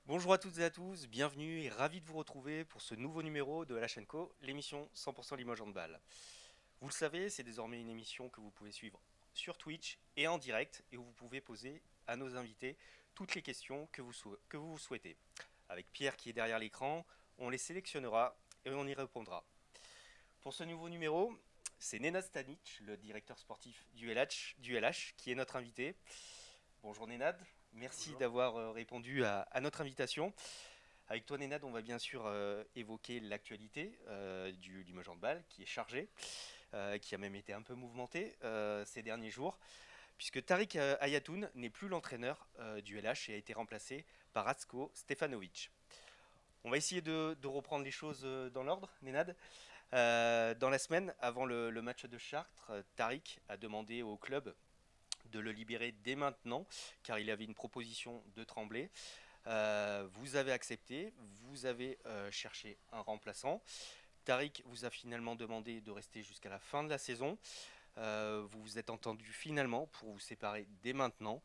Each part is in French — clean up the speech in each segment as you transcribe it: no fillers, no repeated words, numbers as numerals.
Bonjour à toutes et à tous, bienvenue et ravi de vous retrouver pour ce nouveau numéro de la chaîne Co, l'émission 100% Limoges Handball. Vous le savez, c'est désormais une émission que vous pouvez suivre sur Twitch et en direct et où vous pouvez poser à nos invités toutes les questions que vous souhaitez. Avec Pierre qui est derrière l'écran, on les sélectionnera et on y répondra. Pour ce nouveau numéro, c'est Nenad Stanic, le directeur sportif du LH, qui est notre invité. Bonjour Nenad, merci Bonjour. d'avoir répondu à notre invitation. Avec toi, Nenad, on va bien sûr évoquer l'actualité du Limoges Handball, qui est chargée, qui a même été un peu mouvementée ces derniers jours, puisque Tariq Ayatoun n'est plus l'entraîneur du LH et a été remplacé par Ratko Stefanovic. On va essayer de reprendre les choses dans l'ordre, Nenad. Dans la semaine, avant le match de Chartres, Tariq a demandé au club de le libérer dès maintenant, car il avait une proposition de Tremblay. Vous avez accepté, vous avez cherché un remplaçant. Tariq vous a finalement demandé de rester jusqu'à la fin de la saison. Vous vous êtes entendu finalement pour vous séparer dès maintenant.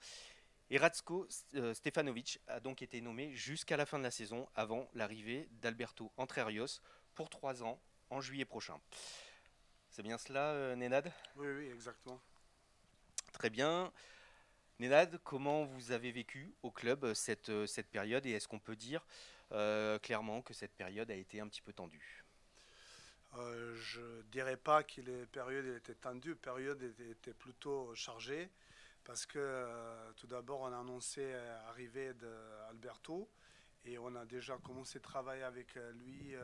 Et Ratko Stefanovic a donc été nommé jusqu'à la fin de la saison avant l'arrivée d'Alberto Entrerios pour 3 ans en juillet prochain. C'est bien cela, Nenad? Oui, oui, exactement. Très bien. Nenad, comment vous avez vécu au club cette période et est-ce qu'on peut dire clairement que cette période a été un petit peu tendue? Je dirais pas que les périodes étaient tendues, période était plutôt chargée parce que tout d'abord on a annoncé l'arrivée d'Alberto et on a déjà commencé à travailler avec lui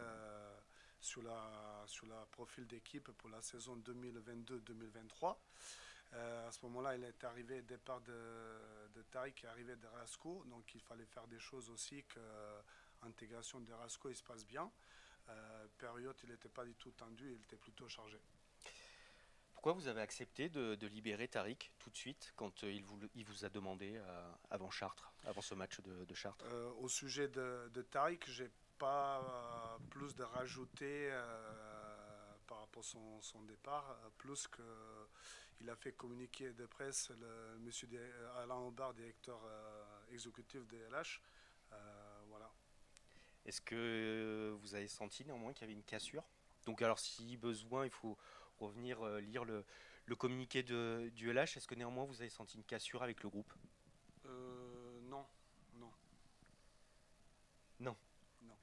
sur la profil d'équipe pour la saison 2022-2023. À ce moment-là, il est arrivé, départ de Tariq est arrivé de Rasco, donc il fallait faire des choses aussi que l'intégration de Rasco il se passe bien. Période, il n'était pas du tout tendu, il était plutôt chargé. Pourquoi vous avez accepté de libérer Tariq tout de suite quand il vous a demandé avant Chartres, avant ce match de Chartres? Au sujet de Tariq, j'ai pas plus de rajouter par rapport à son départ, plus que il a fait communiquer de presse le monsieur Alain Aubard, directeur exécutif de LH. Voilà. Est-ce que vous avez senti néanmoins qu'il y avait une cassure? Donc alors si besoin, il faut revenir lire le communiqué du LH. Est-ce que néanmoins vous avez senti une cassure avec le groupe? Non, non, Non. non.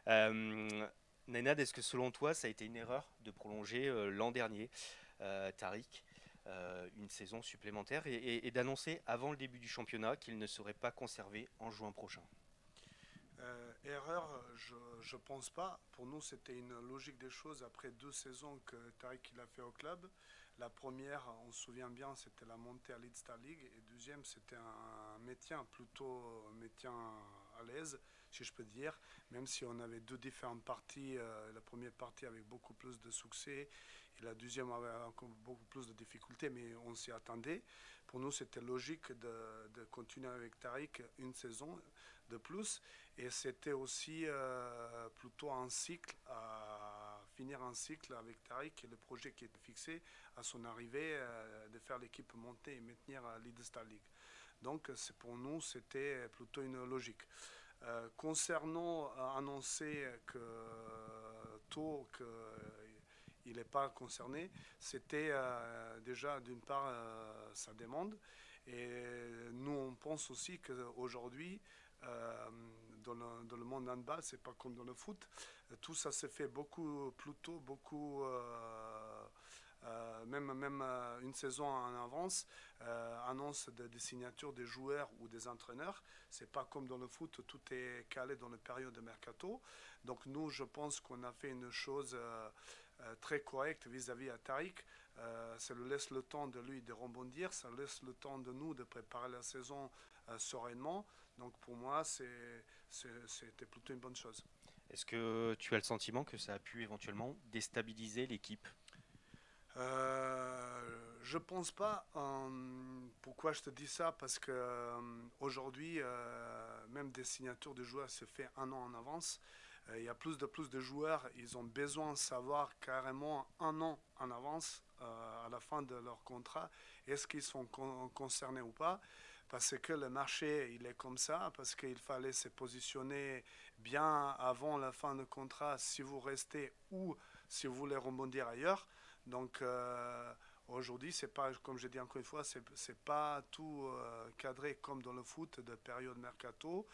Euh, Nenad, est-ce que selon toi, ça a été une erreur de prolonger l'an dernier Tariq une saison supplémentaire et d'annoncer avant le début du championnat qu'il ne serait pas conservé en juin prochain? Erreur, je pense pas. Pour nous, c'était une logique des choses après 2 saisons que Tariq il a fait au club. La première, on se souvient bien, c'était la montée à Lead Star League. Et deuxième, c'était un maintien, plutôt maintien à l'aise, si je peux dire. Même si on avait deux différentes parties. La première partie avec beaucoup plus de succès et la deuxième avait encore beaucoup plus de difficultés, mais on s'y attendait. Pour nous, c'était logique de continuer avec Tariq une saison de plus. Et c'était aussi plutôt un cycle, à finir un cycle avec Tariq et le projet qui était fixé à son arrivée de faire l'équipe monter et maintenir Lead Star League. Donc pour nous, c'était plutôt une logique. Concernant annoncer que tôt qu'il n'est pas concerné, c'était déjà d'une part sa demande. Et nous, on pense aussi qu'aujourd'hui, euh, dans le monde handball, c'est pas comme dans le foot. Tout ça se fait beaucoup plus tôt, beaucoup même une saison en avance, annonce des signatures des joueurs ou des entraîneurs. C'est pas comme dans le foot, tout est calé dans la période de mercato. Donc nous, je pense qu'on a fait une chose très correcte vis-à-vis à Tariq. Ça lui laisse le temps de lui de rebondir, ça laisse le temps de nous de préparer la saison sereinement. Donc pour moi, c'était plutôt une bonne chose. Est-ce que tu as le sentiment que ça a pu éventuellement déstabiliser l'équipe? Je pense pas. Pourquoi je te dis ça? Parce que aujourd'hui, même des signatures de joueurs se fait un an en avance. Il y a plus de joueurs. Ils ont besoin de savoir carrément un an en avance à la fin de leur contrat. Est-ce qu'ils sont concernés ou pas? parce que le marché, il est comme ça, parce qu'il fallait se positionner bien avant la fin de contrat si vous restez ou si vous voulez rebondir ailleurs. Donc aujourd'hui, c'est pas, comme je dis encore une fois, c'est pas tout cadré comme dans le foot de période mercato.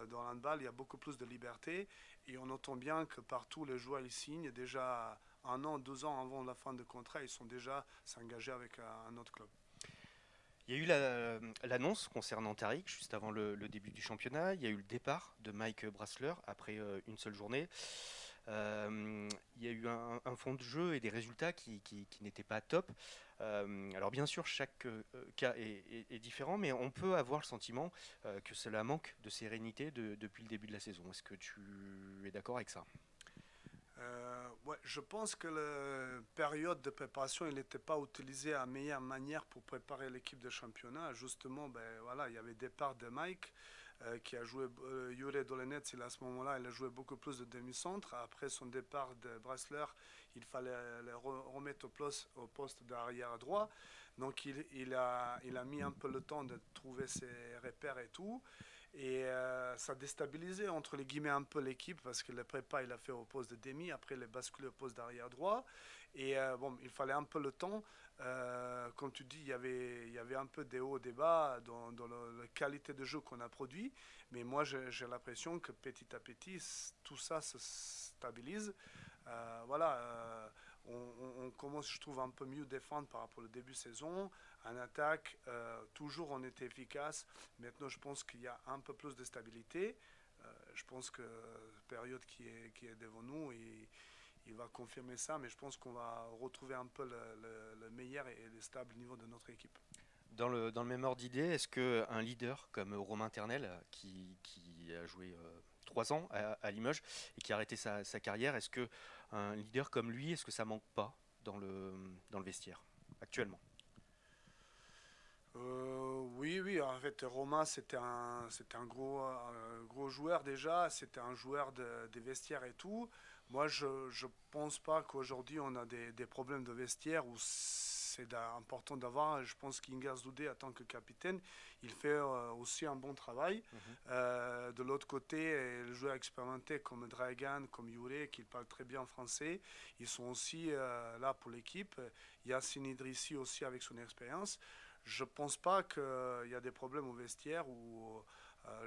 Dans l'handball, il y a beaucoup plus de liberté et on entend bien que partout les joueurs ils signent déjà 1 an, 2 ans avant la fin de contrat, ils sont déjà s'engager avec un autre club. Il y a eu l'annonce concernant Tariq juste avant le début du championnat. Il y a eu le départ de Mike Brassler après une seule journée. Il y a eu un fond de jeu et des résultats qui n'étaient pas top. Alors bien sûr, chaque cas est différent, mais on peut avoir le sentiment que cela manque de sérénité depuis le début de la saison. Est-ce que tu es d'accord avec ça? Ouais, je pense que la période de préparation, il n'était pas utilisé à meilleure manière pour préparer l'équipe de championnat. Justement, ben, voilà, il y avait le départ de Mike qui a joué, Jure Dolenets, à ce moment-là, il a joué beaucoup plus de demi-centre. Après son départ de Bressler, il fallait le remettre au poste d'arrière droit. Donc il a mis un peu le temps de trouver ses repères et tout. Et ça déstabilisait entre les guillemets un peu l'équipe parce que le prépa il a fait au poste de demi, après il a basculé au poste d'arrière droit. Et bon, il fallait un peu le temps. Comme tu dis, il y avait un peu des hauts, des bas dans la qualité de jeu qu'on a produit. Mais moi, j'ai l'impression que petit à petit, tout ça se stabilise. Voilà, on commence, je trouve, un peu mieux défendre par rapport au début de saison. En attaque, toujours on était efficace. Maintenant, je pense qu'il y a un peu plus de stabilité. Je pense que la période qui est devant nous, il va confirmer ça, mais je pense qu'on va retrouver un peu le meilleur et le stable niveau de notre équipe. Dans le même ordre d'idée, est-ce qu'un leader comme Romain Ternel, qui a joué 3 ans à Limoges et qui a arrêté sa carrière, est-ce qu'un leader comme lui, est-ce que ça manque pas dans le vestiaire actuellement? Oui, oui, en fait, Romain, c'était un gros joueur déjà, c'était un joueur des vestiaires et tout. Moi, je pense pas qu'aujourd'hui on a des problèmes de vestiaire où c'est important d'avoir. Je pense qu'Ingas Doudé, en tant que capitaine, il fait aussi un bon travail. Mhm. De l'autre côté, les joueurs expérimentés comme Dragan, comme Youré, qui parlent très bien français, ils sont aussi là pour l'équipe. Yassine Idrissi aussi avec son expérience. Je pense pas qu'il y a des problèmes au vestiaire ou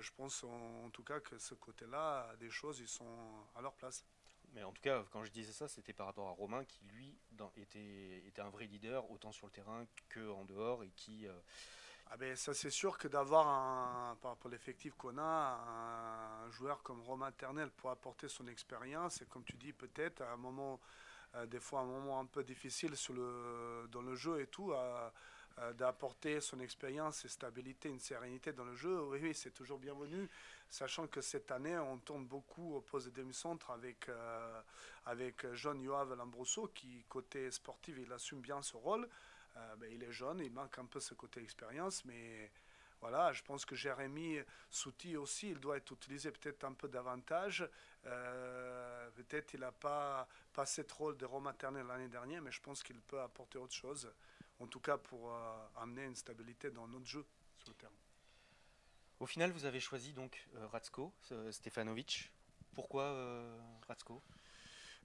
je pense en tout cas que ce côté-là, des choses, ils sont à leur place. Mais en tout cas, quand je disais ça, c'était par rapport à Romain qui, lui, était un vrai leader, autant sur le terrain qu'en dehors, et qui... Ah ben, ça c'est sûr que d'avoir par rapport à l'effectif qu'on a, un joueur comme Romain Ternel pour apporter son expérience et comme tu dis peut-être à un moment, des fois un moment un peu difficile dans le jeu et tout, d'apporter son expérience et stabilité, une sérénité dans le jeu, oui, oui, c'est toujours bienvenu, sachant que cette année, on tourne beaucoup au poste de demi-centre avec John Yoav Lambroso, qui, côté sportif, il assume bien ce rôle. Ben, il est jeune, il manque un peu ce côté expérience, mais voilà, je pense que Jérémy Souti aussi, il doit être utilisé peut-être un peu davantage. Peut-être il n'a pas passé ce rôle de rôle maternel l'année dernière, mais je pense qu'il peut apporter autre chose, en tout cas pour amener une stabilité dans notre jeu sur le terrain. Au final, vous avez choisi donc Ratsko, Stefanovic. Pourquoi Ratsko?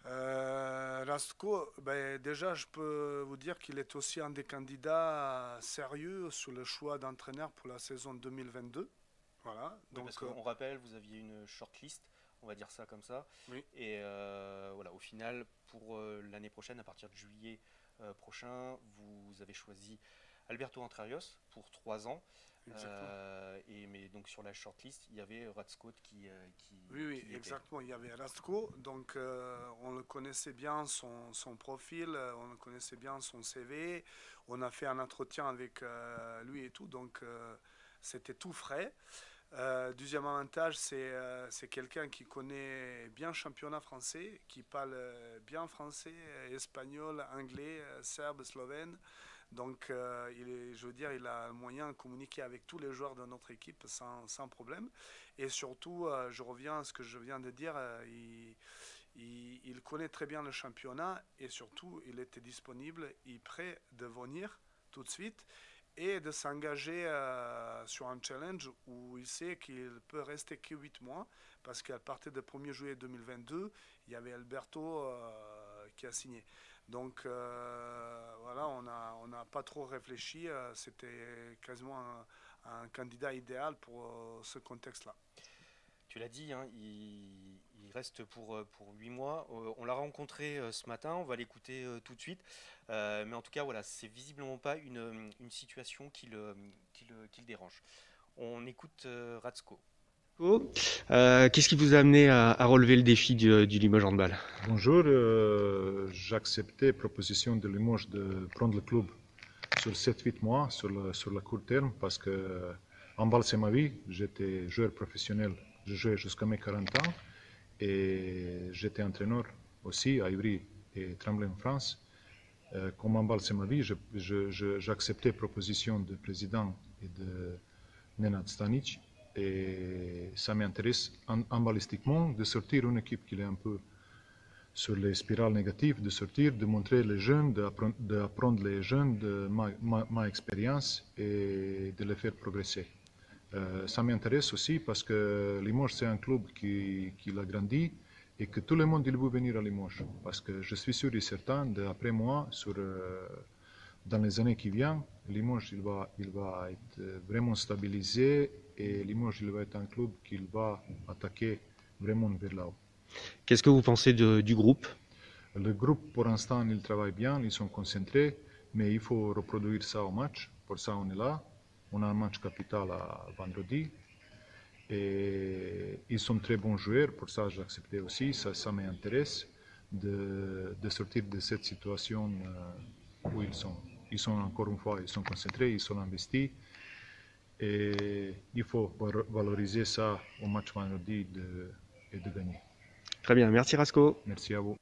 Rastko, ben, déjà, je peux vous dire qu'il est aussi un des candidats sérieux sur le choix d'entraîneur pour la saison 2022. Voilà, Oui, parce donc qu'on rappelle, vous aviez une shortlist, on va dire ça comme ça. oui, Et voilà, au final, pour l'année prochaine, à partir de juillet prochain, vous avez choisi Alberto Antrarios pour 3 ans. exactement. Mais donc sur la shortlist, il y avait Ratsko Oui, oui, qui y était. exactement. Il y avait Rastko, donc on le connaissait bien, son profil, on le connaissait bien, son CV. On a fait un entretien avec lui et tout, donc c'était tout frais. Deuxième avantage, c'est quelqu'un qui connaît bien le championnat français, qui parle bien français, espagnol, anglais, serbe, slovène. Donc, je veux dire, il a moyen de communiquer avec tous les joueurs de notre équipe sans problème. Et surtout, je reviens à ce que je viens de dire, il connaît très bien le championnat et surtout, il était disponible, il est prêt de venir tout de suite. et de s'engager sur un challenge où il sait qu'il peut rester que 8 mois, parce qu'à partir du 1er juillet 2022, il y avait Alberto qui a signé. Donc voilà, on n'a pas trop réfléchi, c'était quasiment un candidat idéal pour ce contexte-là. Tu l'as dit, hein, il reste pour 8 mois. On l'a rencontré ce matin, on va l'écouter tout de suite. Mais en tout cas, voilà, c'est visiblement pas une situation qui le dérange. On écoute Ratsko. Qu'est-ce qui vous a amené à relever le défi du Limoges Handball? Bonjour, j'acceptais la proposition de Limoges de prendre le club sur 7-8 mois, sur le court terme, parce que handball c'est ma vie. J'étais joueur professionnel, je jouais jusqu'à mes 40 ans et j'étais entraîneur aussi à Ivry et Tremblay en France. Comme handball c'est ma vie, j'acceptais la proposition du président et de Nenad Stanic. Et ça m'intéresse handballistiquement de sortir une équipe qui est un peu sur les spirales négatives, de sortir, de montrer les jeunes, d'apprendre les jeunes de ma expérience et de les faire progresser. Ça m'intéresse aussi parce que Limoges c'est un club qui a grandi et que tout le monde il veut venir à Limoges. Parce que je suis sûr et certain, d'après moi, dans les années qui viennent, Limoges il va être vraiment stabilisé et Limoges il va être un club qui va attaquer vraiment vers là-haut. Qu'est-ce que vous pensez du groupe? Le groupe pour l'instant il travaille bien, ils sont concentrés, mais il faut reproduire ça au match. Pour ça on est là. On a un match capital à vendredi et ils sont très bons joueurs, pour ça j'ai accepté aussi, ça m'intéresse de sortir de cette situation où ils sont. Ils sont encore une fois, ils sont concentrés, ils sont investis et il faut valoriser ça au match vendredi et de gagner. Très bien, merci Rasco. Merci à vous.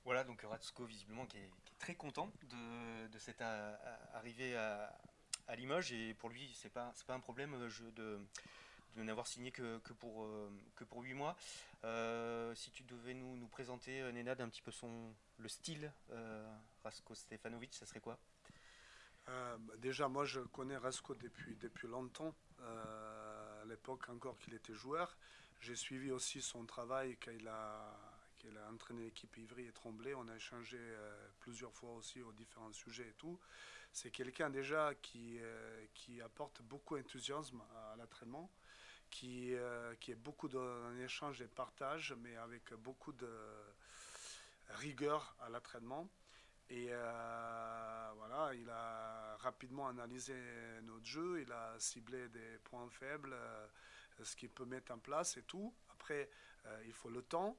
Voilà, donc Ratsko visiblement qui est très content de cette arrivée à Limoges et pour lui c'est pas un problème de n'avoir signé que pour 8 mois. Si tu devais nous présenter, Nenad, un petit peu le style Ratko Stefanovic, ça serait quoi? Déjà, moi, je connais Rasco depuis longtemps, à l'époque encore qu'il était joueur. J'ai suivi aussi son travail qu'il a entraîné l'équipe Ivry et Tremblay. On a échangé plusieurs fois aussi aux différents sujets et tout. C'est quelqu'un déjà qui apporte beaucoup d'enthousiasme à l'entraînement, qui est beaucoup d'un échange et partage, mais avec beaucoup de rigueur à l'entraînement. Et voilà, il a rapidement analysé notre jeu, il a ciblé des points faibles, ce qu'il peut mettre en place et tout. Après, il faut le temps.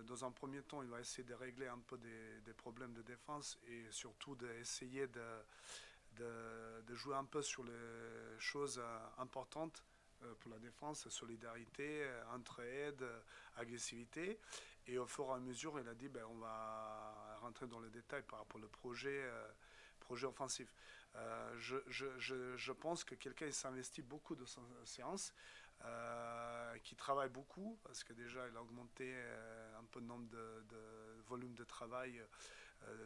Dans un premier temps, il va essayer de régler un peu des problèmes de défense et surtout d'essayer de jouer un peu sur les choses importantes pour la défense, solidarité, entraide, agressivité. Et au fur et à mesure, il a dit on va rentrer dans les détails par rapport au projet offensif. Je pense que quelqu'un s'investit beaucoup de sa séance, qui travaille beaucoup, parce que déjà il a augmenté un peu le nombre de volume de travail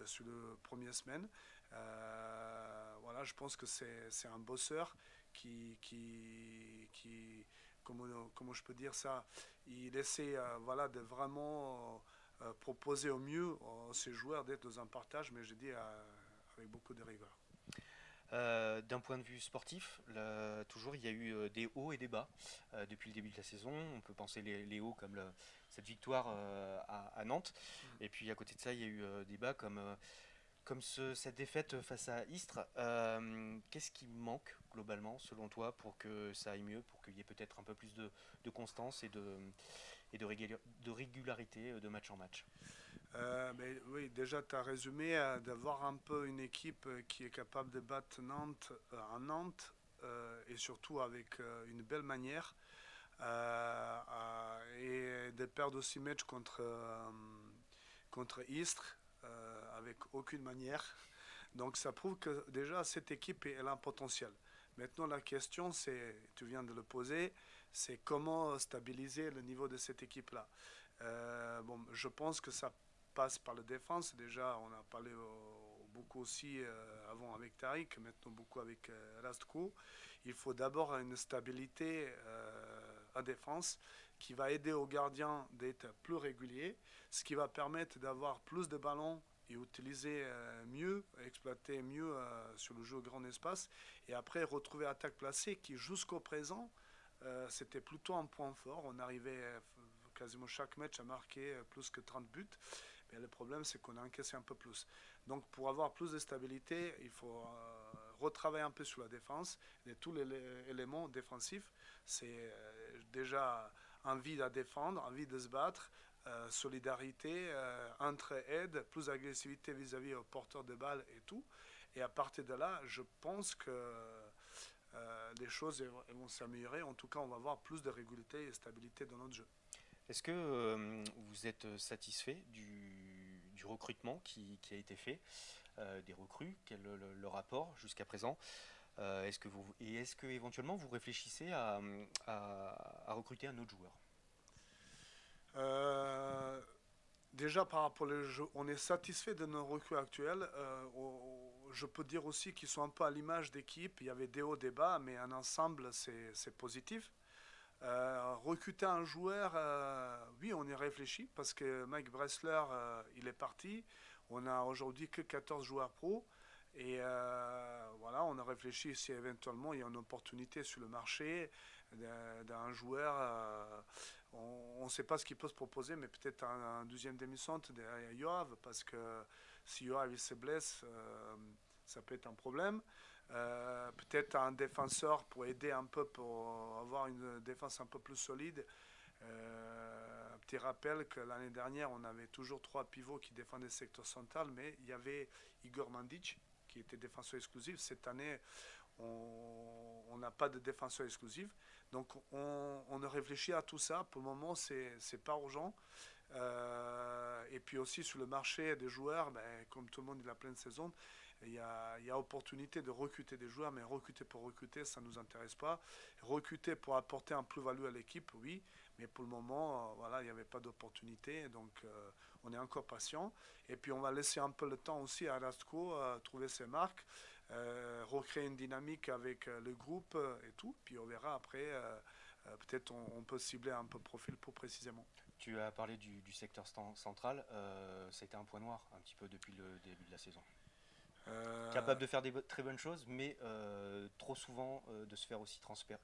sur les premières semaines. Voilà, je pense que c'est un bosseur qui comment je peux dire ça, il essaie voilà, de vraiment proposer au mieux à ses joueurs d'être dans un partage, mais je dis avec beaucoup de rigueur. D'un point de vue sportif, toujours il y a eu des hauts et des bas depuis le début de la saison. On peut penser les hauts comme cette victoire à Nantes. Et puis à côté de ça, il y a eu des bas comme cette défaite face à Istres. Qu'est-ce qui manque globalement selon toi pour que ça aille mieux, pour qu'il y ait peut-être un peu plus de constance et de régularité de match en match? Mais oui, déjà, tu as résumé d'avoir un peu une équipe qui est capable de battre Nantes à Nantes et surtout avec une belle manière et de perdre aussi match contre Istres avec aucune manière. Donc ça prouve que déjà cette équipe elle a un potentiel. Maintenant la question c'est, tu viens de le poser, c'est comment stabiliser le niveau de cette équipe-là. Bon, je pense que ça passe par la défense. Déjà, on a parlé beaucoup aussi avant avec Tariq, maintenant beaucoup avec Rastko. Il faut d'abord une stabilité en défense qui va aider aux gardiens d'être plus réguliers, ce qui va permettre d'avoir plus de ballons et utiliser mieux, exploiter mieux sur le jeu au grand espace. Et après, retrouver attaque placée qui, jusqu'au présent, c'était plutôt un point fort. On arrivait quasiment chaque match à marquer plus que 30 buts. Mais le problème, c'est qu'on a encaissé un peu plus. Donc, pour avoir plus de stabilité, il faut retravailler un peu sur la défense. Et tous les éléments défensifs, c'est déjà envie de défendre, envie de se battre, solidarité, entraide, plus agressivité vis-à-vis au porteur de balles et tout. Et à partir de là, je pense que les choses vont s'améliorer. En tout cas, on va avoir plus de régularité et stabilité dans notre jeu. Est-ce que vous êtes satisfait du recrutement qui a été fait, des recrues, quel est le rapport jusqu'à présent? Est-ce que éventuellement vous réfléchissez à recruter un autre joueur? Déjà par rapport au jeu, on est satisfait de nos recrues actuelles. Je peux dire aussi qu'ils sont un peu à l'image d'équipe. Il y avait des hauts, des bas, mais en ensemble, c'est positif. Recruter un joueur, oui, on y réfléchit parce que Mike Bressler, il est parti. On a aujourd'hui que 14 joueurs pro. Et voilà, on a réfléchi si éventuellement il y a une opportunité sur le marché d'un joueur. On ne sait pas ce qu'il peut se proposer, mais peut-être un deuxième demi-centre derrière Yoav, parce que si Yoav il se blesse, ça peut être un problème. Peut-être un défenseur pour aider un peu, pour avoir une défense un peu plus solide. Petit rappel que l'année dernière, on avait toujours 3 pivots qui défendaient le secteur central, mais il y avait Igor Mandic qui était défenseur exclusif. Cette année, on n'a pas de défenseur exclusif. Donc on réfléchit à tout ça. Pour le moment, c'est pas urgent. Et puis aussi sur le marché des joueurs, comme tout le monde il a pleine saison, il y a opportunité de recruter des joueurs, mais recruter pour recruter, ça ne nous intéresse pas. Recruter pour apporter un plus-value à l'équipe, oui, mais pour le moment, voilà, il n'y avait pas d'opportunité, donc on est encore patient. Et puis on va laisser un peu le temps aussi à Rastko trouver ses marques, recréer une dynamique avec le groupe et tout, puis on verra après, peut-être on peut cibler un peu le profil plus précisément. Tu as parlé du secteur central, c'était un point noir un petit peu depuis le début de la saison. Capable de faire des très bonnes choses, mais trop souvent de se faire aussi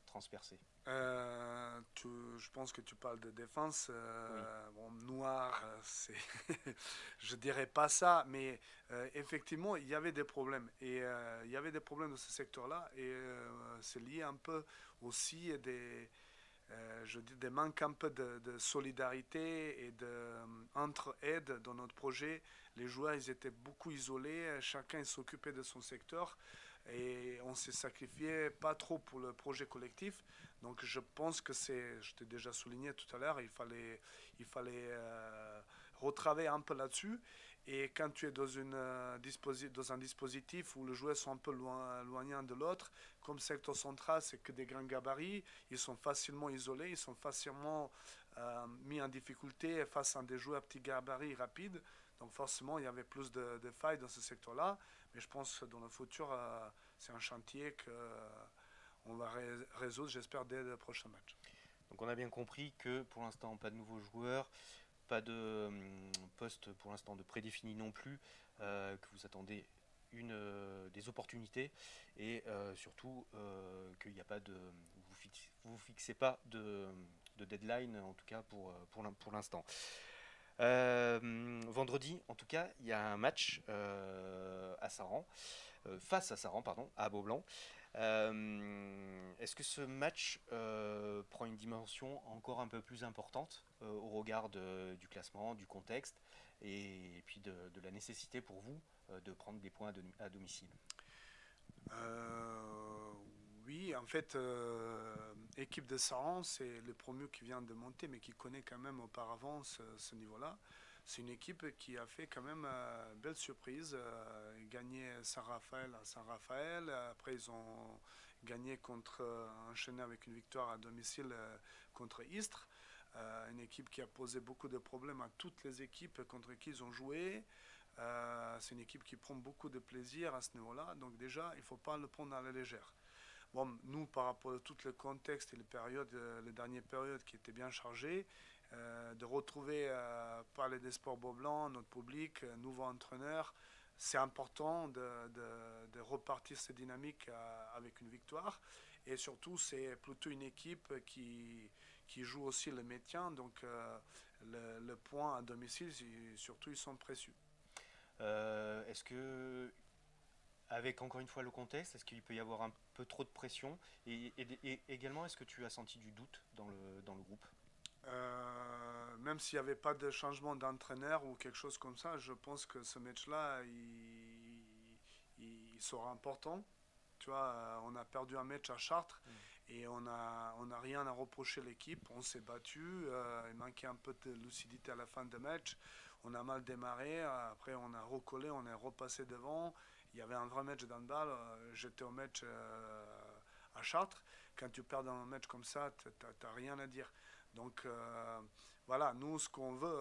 transpercer. Je pense que tu parles de défense. Oui. Bon, noir, je dirais pas ça, mais effectivement, il y avait des problèmes. Et il y avait des problèmes dans ce secteur-là. Et c'est lié un peu aussi je dis des manques un peu de solidarité et d'entraide dans notre projet. Les joueurs, ils étaient beaucoup isolés, chacun s'occupait de son secteur et on s'est sacrifié pas trop pour le projet collectif. Donc je pense que je t'ai déjà souligné tout à l'heure, il fallait retravailler un peu là-dessus. Et quand tu es dans un dispositif où les joueurs sont un peu loin de l'autre, comme secteur central, c'est que des grands gabarits, ils sont facilement isolés, ils sont facilement mis en difficulté face à des joueurs petits gabarits rapides. Donc forcément, il y avait plus de failles dans ce secteur-là. Mais je pense que dans le futur, c'est un chantier qu'on va résoudre, j'espère, dès le prochain match. Donc on a bien compris que pour l'instant, pas de nouveaux joueurs, pas de poste pour l'instant de prédéfini non plus, que vous attendez des opportunités et surtout qu'il n'y a pas vous fixez pas de deadline en tout cas pour l'instant. Vendredi, en tout cas, il y a un match à Saran, face à Saran, pardon, à Beaublanc. Est-ce que ce match prend une dimension encore un peu plus importante au regard du classement, du contexte et puis de la nécessité pour vous de prendre des points à domicile? Oui, en fait, équipe de Saran, c'est le premier qui vient de monter, mais qui connaît quand même auparavant ce niveau-là. C'est une équipe qui a fait quand même belle surprise, gagné Saint-Raphaël à Saint-Raphaël. Après, ils ont enchaîné avec une victoire à domicile contre Istres. Une équipe qui a posé beaucoup de problèmes à toutes les équipes contre qui ils ont joué. C'est une équipe qui prend beaucoup de plaisir à ce niveau-là. Donc déjà, il ne faut pas le prendre à la légère. Bon, nous, par rapport à tout le contexte et les dernières périodes qui étaient bien chargées, de retrouver Palais des Sports Beaublanc, notre public, nouveau entraîneur, c'est important de repartir cette dynamique avec une victoire. Et surtout, c'est plutôt une équipe qui joue aussi le maintien. Donc, le point à domicile, surtout, ils sont précieux. Est-ce que, avec encore une fois le contexte, est-ce qu'il peut y avoir un peu trop de pression et également, est-ce que tu as senti du doute dans le groupe? Même s'il n'y avait pas de changement d'entraîneur ou quelque chose comme ça, je pense que ce match-là, il sera important. Tu vois, on a perdu un match à Chartres et on a rien à reprocher à l'équipe. On s'est battu, il manquait un peu de lucidité à la fin de match. On a mal démarré, après on a recollé, on est repassé devant. Il y avait un vrai match d'handball. J'étais au match à Chartres. Quand tu perds dans un match comme ça, tu n'as rien à dire. Donc voilà, nous, ce qu'on veut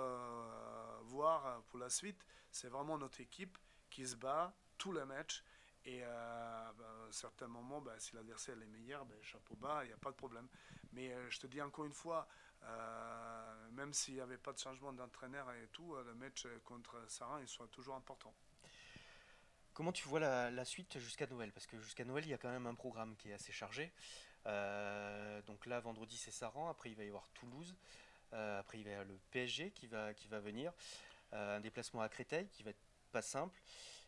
voir pour la suite, c'est vraiment notre équipe qui se bat tous les matchs. Et à certains moments, si l'adversaire est meilleur, chapeau bas, il n'y a pas de problème. Mais je te dis encore une fois, même s'il n'y avait pas de changement d'entraîneur et tout, le match contre Saran, il soit toujours important. Comment tu vois la suite jusqu'à Noël? Parce que jusqu'à Noël, il y a quand même un programme qui est assez chargé. Donc là, vendredi, c'est Saran. Après, il va y avoir Toulouse. Après, il va y avoir le PSG qui va venir. Un déplacement à Créteil qui va être pas simple.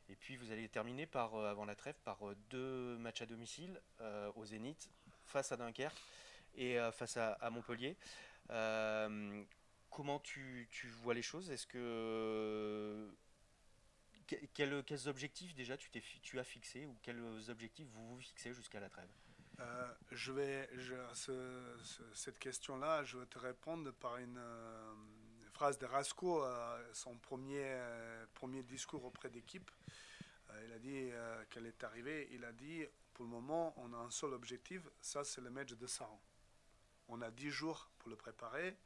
Et puis, vous allez terminer avant la trêve par deux matchs à domicile au Zénith, face à Dunkerque et face à Montpellier. Euh, Comment tu vois les choses? Est-ce que quels objectifs déjà tu as fixés ou quels objectifs vous vous fixez jusqu'à la trêve? Cette question-là, je vais te répondre par une phrase de Rasco, son premier discours auprès d'équipe. Il a dit qu'elle est arrivée, il a dit, pour le moment, on a un seul objectif, ça c'est le match de Saran. On a 10 jours pour le préparer.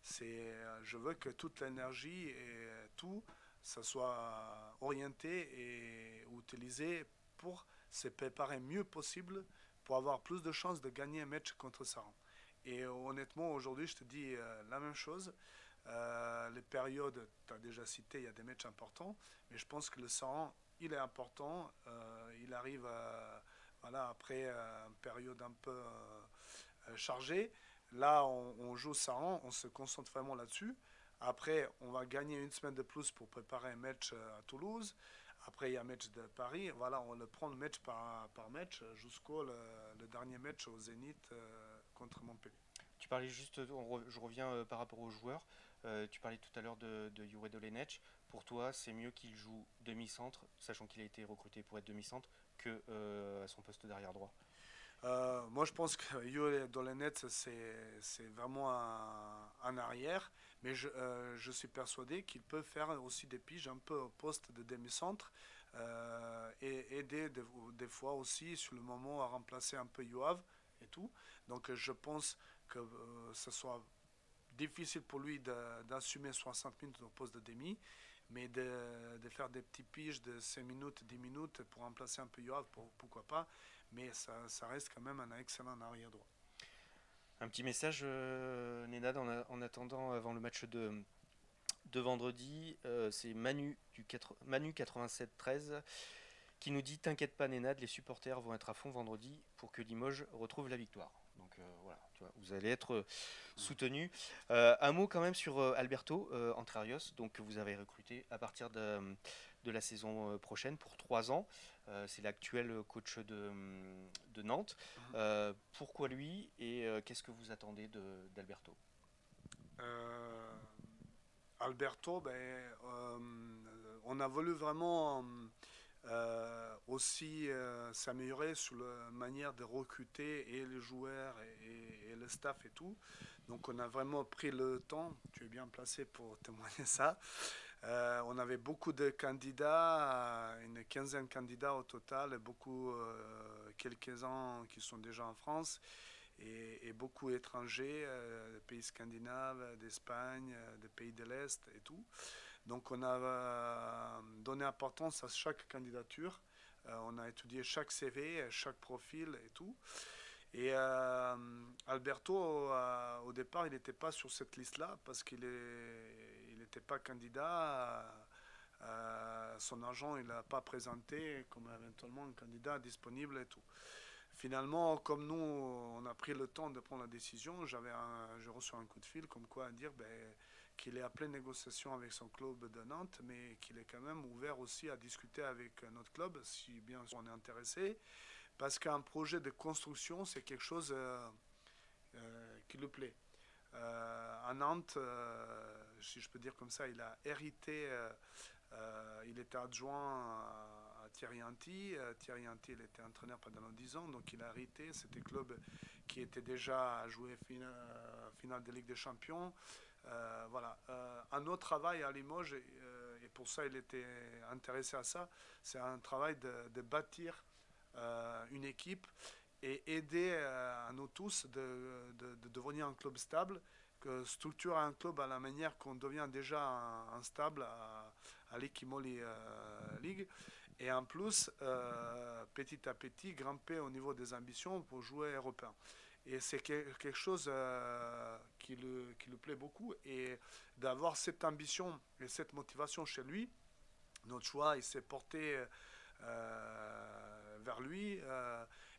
Je veux que toute l'énergie et tout, ça soit orienté et utilisé pour se préparer mieux possible pour avoir plus de chances de gagner un match contre Saran. Et honnêtement, aujourd'hui, je te dis la même chose. Les périodes, tu as déjà cité, il y a des matchs importants, mais je pense que le Saran, il est important. Il arrive voilà, après une période un peu chargée. Là, on joue Saran, on se concentre vraiment là-dessus. Après, on va gagner une semaine de plus pour préparer un match à Toulouse. Après, il y a un match de Paris. Voilà, on le prend match par match jusqu'au le dernier match au Zénith contre Montpellier. Tu parlais juste, je reviens par rapport aux joueurs. Tu parlais tout à l'heure de Jure Dolenech. Pour toi, c'est mieux qu'il joue demi-centre, sachant qu'il a été recruté pour être demi-centre, que à son poste d'arrière droit. Moi, je pense que Jure Dolenech, c'est vraiment un arrière, mais je suis persuadé qu'il peut faire aussi des piges un peu au poste de demi-centre et aider des fois aussi sur le moment à remplacer un peu Yoav et tout. Donc, je pense que ce soit difficile pour lui d'assumer 60 minutes au poste de demi, mais de faire des petits piges de 5 minutes, 10 minutes pour remplacer un peu Yoav, pourquoi pas, mais ça reste quand même un excellent arrière droit. Un petit message, Nenad, en attendant avant le match de vendredi, c'est Manu 8713 qui nous dit: T'inquiète pas, Nenad, les supporters vont être à fond vendredi pour que Limoges retrouve la victoire. Donc voilà, tu vois, vous allez être soutenu. Un mot quand même sur Alberto Entrerios, donc que vous avez recruté à partir de la saison prochaine pour 3 ans. C'est l'actuel coach de Nantes. Pourquoi lui et qu'est-ce que vous attendez d'Alberto? Alberto, on a voulu vraiment aussi s'améliorer sur la manière de recruter et les joueurs et le staff et tout. Donc on a vraiment pris le temps, tu es bien placé pour témoigner ça. On avait beaucoup de candidats, une quinzaine de candidats au total, quelques-uns qui sont déjà en France et beaucoup étrangers, des pays scandinaves, d'Espagne, des pays de l'Est et tout. Donc on a donné importance à chaque candidature. On a étudié chaque CV, chaque profil et tout. Et Alberto, au départ, il n'était pas sur cette liste-là parce qu'il n'était pas candidat. Son agent, il n'a pas présenté comme éventuellement un candidat disponible et tout. Finalement, comme nous, on a pris le temps de prendre la décision, j'ai reçu un coup de fil comme quoi dire qu'il est à pleine négociation avec son club de Nantes, mais qu'il est quand même ouvert aussi à discuter avec notre club, si bien sûr on est intéressé, parce qu'un projet de construction, c'est quelque chose qui lui plaît. À Nantes, si je peux dire comme ça, il a hérité, il était adjoint à Thierry Anti. Thierry Anti, il était entraîneur pendant 10 ans, donc il a hérité. C'était un club qui était déjà à jouer finale de Ligue des Champions. Voilà. Un autre travail à Limoges, et pour ça il était intéressé à ça, c'est un travail de bâtir une équipe et aider à nous tous de devenir un club stable, que structurer un club à la manière qu'on devient déjà un stable à l'Ekimoli League. Et en plus, petit à petit, grimper au niveau des ambitions pour jouer européen. Et c'est quelque chose qui lui plaît beaucoup. Et d'avoir cette ambition et cette motivation chez lui, notre choix, il s'est porté vers lui.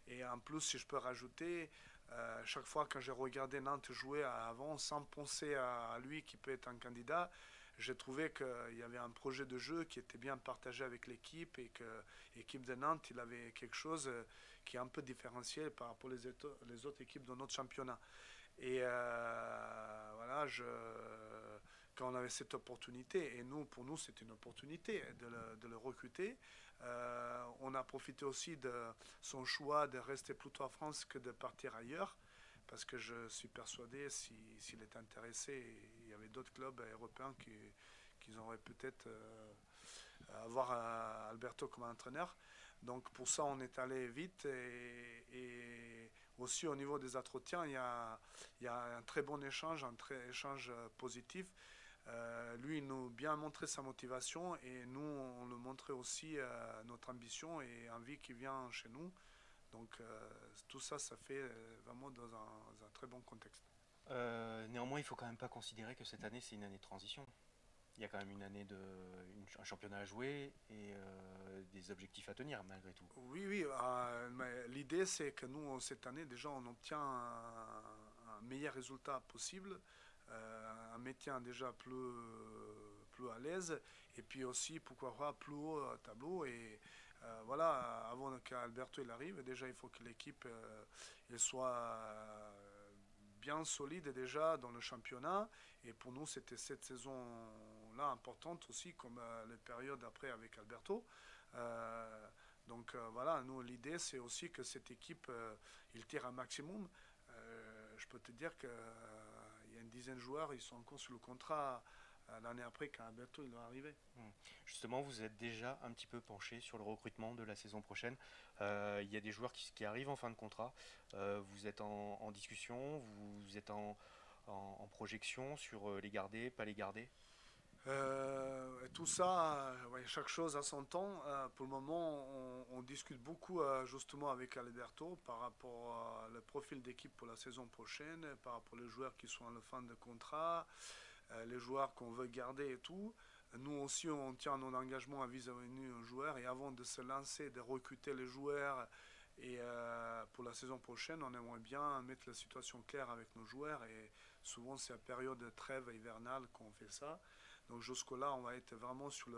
Et en plus, si je peux rajouter, chaque fois que j'ai regardé Nantes jouer avant, sans penser à lui qui peut être un candidat, j'ai trouvé qu'il y avait un projet de jeu qui était bien partagé avec l'équipe et que l'équipe de Nantes, il avait quelque chose qui est un peu différencié par rapport aux autres équipes de notre championnat. Et voilà, quand on avait cette opportunité, et pour nous, c'était une opportunité de le recruter. On a profité aussi de son choix de rester plutôt en France que de partir ailleurs, parce que je suis persuadé, s'il est intéressé, il y avait d'autres clubs européens qui auraient peut-être avoir Alberto comme entraîneur. Donc pour ça, on est allé vite et aussi au niveau des entretiens, il y a un très bon échange, échange positif. Lui, il nous a bien montré sa motivation et nous, on le montrait aussi notre ambition et envie qui vient chez nous. Donc tout ça, ça fait vraiment dans un très bon contexte. Néanmoins, il faut quand même pas considérer que cette année c'est une année de transition. Il y a quand même une année un championnat à jouer et des objectifs à tenir malgré tout. Oui, oui. Mais l'idée, c'est que nous, cette année, déjà, on obtient un meilleur résultat possible, un maintien déjà plus à l'aise, et puis aussi, pourquoi pas, plus haut tableau. Et voilà, avant qu'Alberto il arrive, déjà, il faut que l'équipe elle soit bien solide déjà dans le championnat. Et pour nous, c'était cette saison-là importante aussi, comme les périodes après avec Alberto. Donc voilà, nous, l'idée, c'est aussi que cette équipe, il tire un maximum. Je peux te dire qu'il y a une dizaine de joueurs, ils sont encore sur le contrat l'année après quand Alberto il va arriver. Justement, vous êtes déjà un petit peu penché sur le recrutement de la saison prochaine. Il y a des joueurs qui arrivent en fin de contrat. Vous êtes en discussion, vous êtes en projection sur les garder, pas les garder. Tout ça, ouais, chaque chose a son temps. Pour le moment, on discute beaucoup justement avec Alberto par rapport au profil d'équipe pour la saison prochaine, par rapport aux joueurs qui sont à la fin de contrat, les joueurs qu'on veut garder et tout. Nous aussi, on tient nos engagements à vis-à-vis nos joueurs et avant de se lancer, de recruter les joueurs et pour la saison prochaine, on aimerait bien mettre la situation claire avec nos joueurs et souvent c'est à période de trêve hivernale qu'on fait ça. Donc jusque-là, on va être vraiment sur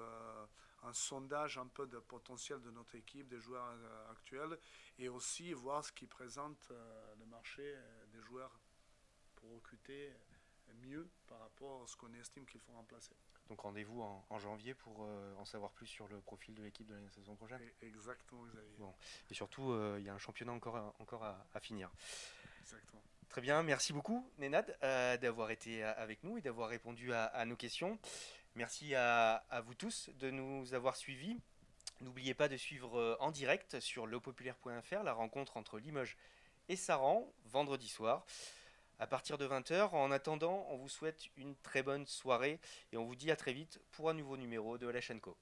un sondage un peu de potentiel de notre équipe, des joueurs actuels, et aussi voir ce qui présente le marché des joueurs pour recruter mieux par rapport à ce qu'on estime qu'il faut remplacer. Donc rendez-vous en janvier pour en savoir plus sur le profil de l'équipe de la saison prochaine. Exactement, Xavier. Bon. Et surtout, il y a un championnat encore à finir. Exactement. Très bien, merci beaucoup Nenad d'avoir été avec nous et d'avoir répondu à nos questions. Merci à vous tous de nous avoir suivis. N'oubliez pas de suivre en direct sur leaupopulaire.fr la rencontre entre Limoges et Saran vendredi soir. à partir de 20h. En attendant, on vous souhaite une très bonne soirée et on vous dit à très vite pour un nouveau numéro de la chaîne Co.